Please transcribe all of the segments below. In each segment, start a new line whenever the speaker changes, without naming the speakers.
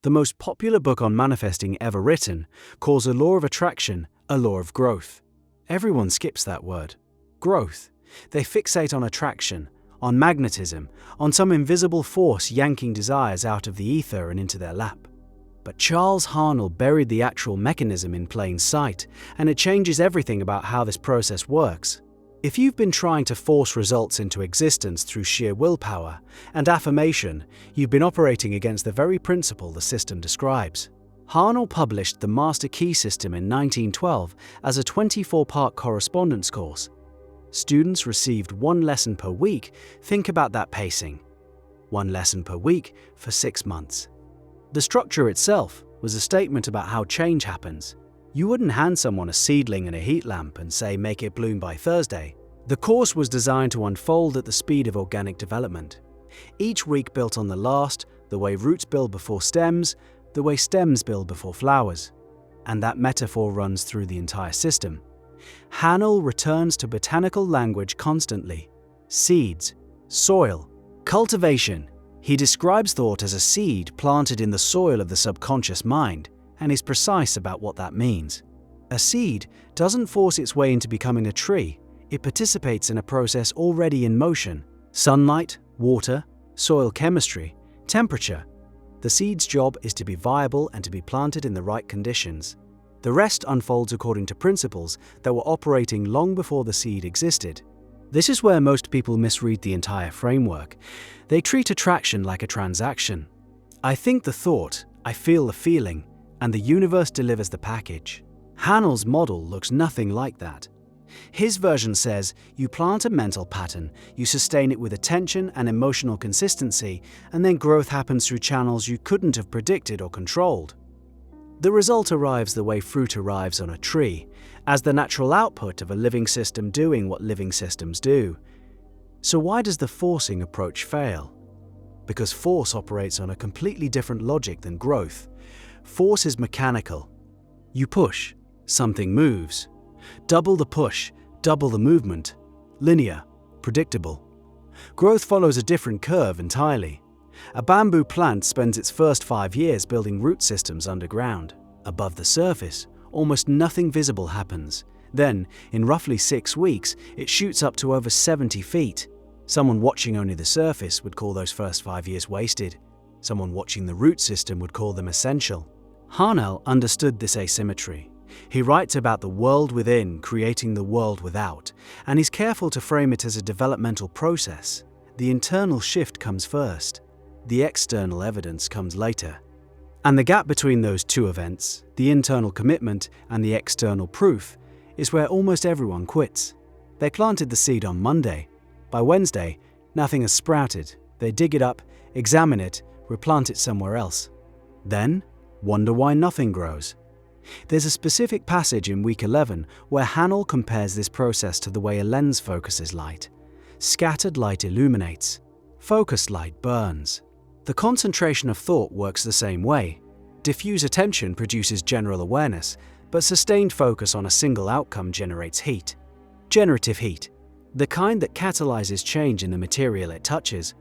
The most popular book on manifesting ever written calls a law of attraction a law of growth. Everyone skips that word. Growth. They fixate on attraction, on magnetism, on some invisible force yanking desires out of the ether and into their lap. But Charles Haanel buried the actual mechanism in plain sight, and it changes everything about how this process works. If you've been trying to force results into existence through sheer willpower and affirmation, you've been operating against the very principle the system describes. Haanel published the Master Key System in 1912 as a 24-part correspondence course. Students received 1 lesson per week. Think about that pacing. 1 lesson per week for 6 months. The structure itself was a statement about how change happens. You wouldn't hand someone a seedling and a heat lamp and say, make it bloom by Thursday. The course was designed to unfold at the speed of organic development. Each week built on the last, the way roots build before stems, the way stems build before flowers. And that metaphor runs through the entire system. Haanel returns to botanical language constantly. Seeds, soil, cultivation. He describes thought as a seed planted in the soil of the subconscious mind, and is precise about what that means. A seed doesn't force its way into becoming a tree. It participates in a process already in motion. Sunlight, water, soil chemistry, temperature. The seed's job is to be viable and to be planted in the right conditions. The rest unfolds according to principles that were operating long before the seed existed. This is where most people misread the entire framework. They treat attraction like a transaction. I think the thought, I feel the feeling, and the universe delivers the package. Haanel's model looks nothing like that. His version says you plant a mental pattern, you sustain it with attention and emotional consistency, and then growth happens through channels you couldn't have predicted or controlled. The result arrives the way fruit arrives on a tree, as the natural output of a living system doing what living systems do. So why does the forcing approach fail? Because force operates on a completely different logic than growth. Force is mechanical. You push, something moves. Double the push, double the movement. Linear, predictable. Growth follows a different curve entirely. A bamboo plant spends its first 5 years building root systems underground. Above the surface, almost nothing visible happens. Then, in roughly 6 weeks, it shoots up to over 70 feet. Someone watching only the surface would call those first 5 years wasted. Someone watching the root system would call them essential. Haanel understood this asymmetry. He writes about the world within creating the world without, and he's careful to frame it as a developmental process. The internal shift comes first. The external evidence comes later. And the gap between those two events, the internal commitment and the external proof, is where almost everyone quits. They planted the seed on Monday. By Wednesday, nothing has sprouted. They dig it up, examine it, replant it somewhere else. Then, wonder why nothing grows. There's a specific passage in week 11 where Haanel compares this process to the way a lens focuses light. Scattered light illuminates. Focused light burns. The concentration of thought works the same way. Diffuse attention produces general awareness, but sustained focus on a single outcome generates heat. Generative heat. The kind that catalyzes change in the material it touches.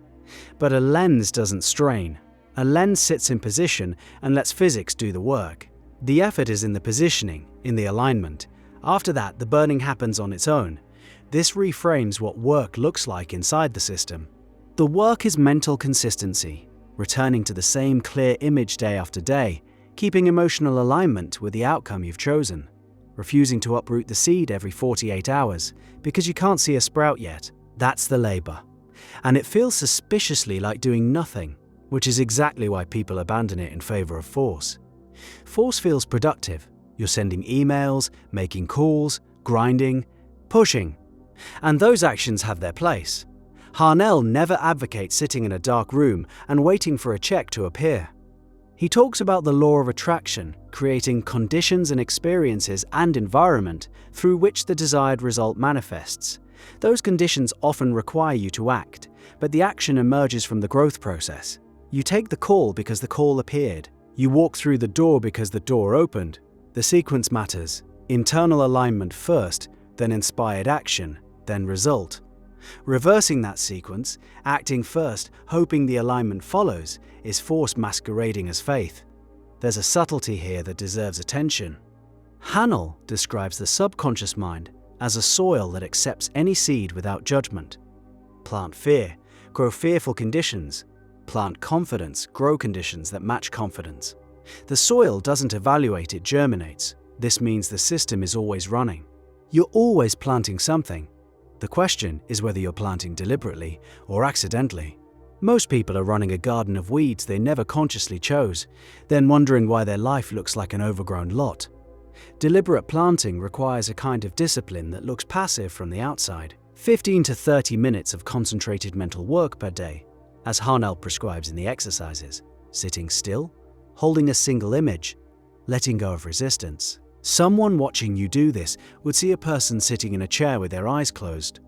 But a lens doesn't strain. A lens sits in position and lets physics do the work. The effort is in the positioning, in the alignment. After that, the burning happens on its own. This reframes what work looks like inside the system. The work is mental consistency, returning to the same clear image day after day, keeping emotional alignment with the outcome you've chosen, refusing to uproot the seed every 48 hours because you can't see a sprout yet. That's the labor. And it feels suspiciously like doing nothing, which is exactly why people abandon it in favor of force. Force feels productive. You're sending emails, making calls, grinding, pushing. And those actions have their place. Haanel never advocates sitting in a dark room and waiting for a check to appear. He talks about the law of attraction, creating conditions and experiences and environment through which the desired result manifests. Those conditions often require you to act, but the action emerges from the growth process. You take the call because the call appeared. You walk through the door because the door opened. The sequence matters. Internal alignment first, then inspired action, then result. Reversing that sequence, acting first, hoping the alignment follows, is force masquerading as faith. There's a subtlety here that deserves attention. Haanel describes the subconscious mind as a soil that accepts any seed without judgment. Plant fear, grow fearful conditions. Plant confidence, grow conditions that match confidence. The soil doesn't evaluate, it germinates. This means the system is always running. You're always planting something. The question is whether you're planting deliberately or accidentally. Most people are running a garden of weeds they never consciously chose, then wondering why their life looks like an overgrown lot. Deliberate planting requires a kind of discipline that looks passive from the outside. 15 to 30 minutes of concentrated mental work per day, as Haanel prescribes in the exercises. Sitting still, holding a single image, letting go of resistance. Someone watching you do this would see a person sitting in a chair with their eyes closed.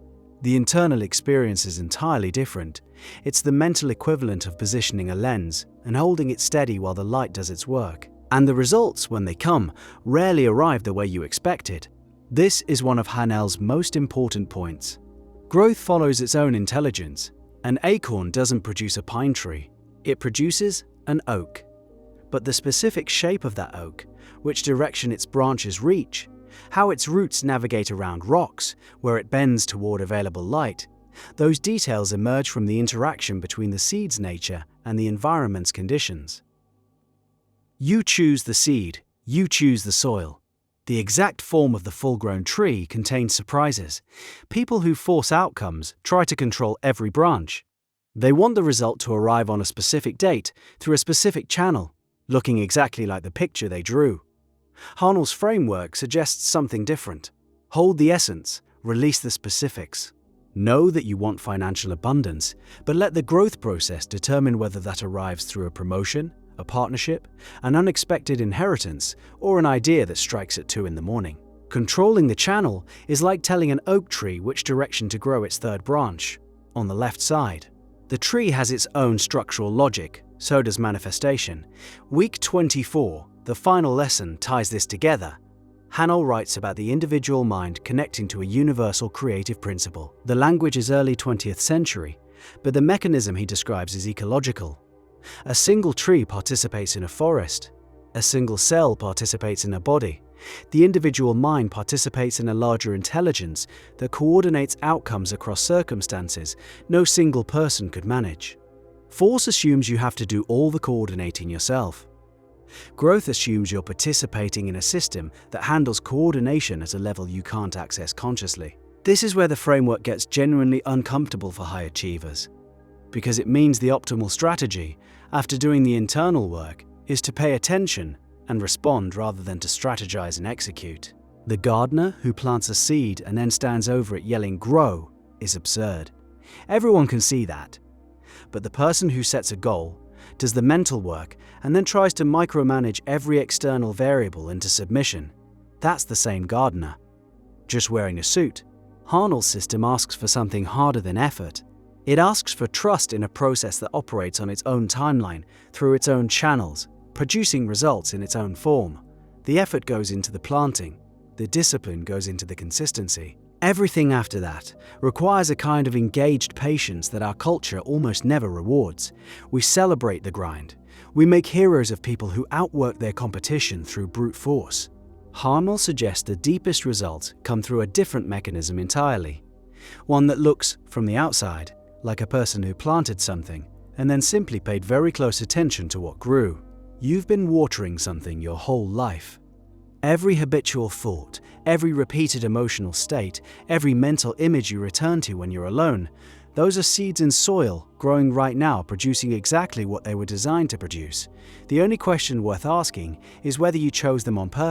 The internal experience is entirely different. It's the mental equivalent of positioning a lens and holding it steady while the light does its work. And the results, when they come, rarely arrive the way you expected. This is one of Haanel's most important points. Growth follows its own intelligence. An acorn doesn't produce a pine tree. It produces an oak. But the specific shape of that oak, which direction its branches reach, how its roots navigate around rocks, where it bends toward available light, those details emerge from the interaction between the seed's nature and the environment's conditions. You choose the seed, you choose the soil. The exact form of the full-grown tree contains surprises. People who force outcomes try to control every branch. They want the result to arrive on a specific date, through a specific channel, looking exactly like the picture they drew. Haanel's framework suggests something different. Hold the essence, release the specifics. Know that you want financial abundance, but let the growth process determine whether that arrives through a promotion, a partnership, an unexpected inheritance, or an idea that strikes at 2 in the morning. Controlling the channel is like telling an oak tree which direction to grow its third branch, on the left side. The tree has its own structural logic, so does manifestation. Week 24, the final lesson, ties this together. Haanel writes about the individual mind connecting to a universal creative principle. The language is early 20th century, but the mechanism he describes is ecological. A single tree participates in a forest. A single cell participates in a body. The individual mind participates in a larger intelligence that coordinates outcomes across circumstances no single person could manage. Force assumes you have to do all the coordinating yourself. Growth assumes you're participating in a system that handles coordination at a level you can't access consciously. This is where the framework gets genuinely uncomfortable for high achievers, because it means the optimal strategy, after doing the internal work, is to pay attention and respond rather than to strategize and execute. The gardener who plants a seed and then stands over it yelling "grow" is absurd. Everyone can see that. But the person who sets a goal, does the mental work, and then tries to micromanage every external variable into submission, that's the same gardener, just wearing a suit. Haanel's system asks for something harder than effort. It asks for trust in a process that operates on its own timeline, through its own channels, producing results in its own form. The effort goes into the planting. The discipline goes into the consistency. Everything after that requires a kind of engaged patience that our culture almost never rewards. We celebrate the grind. We make heroes of people who outwork their competition through brute force. Haanel suggests the deepest results come through a different mechanism entirely. One that looks, from the outside, like a person who planted something and then simply paid very close attention to what grew. You've been watering something your whole life. Every habitual thought, every repeated emotional state, every mental image you return to when you're alone, those are seeds in soil growing right now, producing exactly what they were designed to produce. The only question worth asking is whether you chose them on purpose.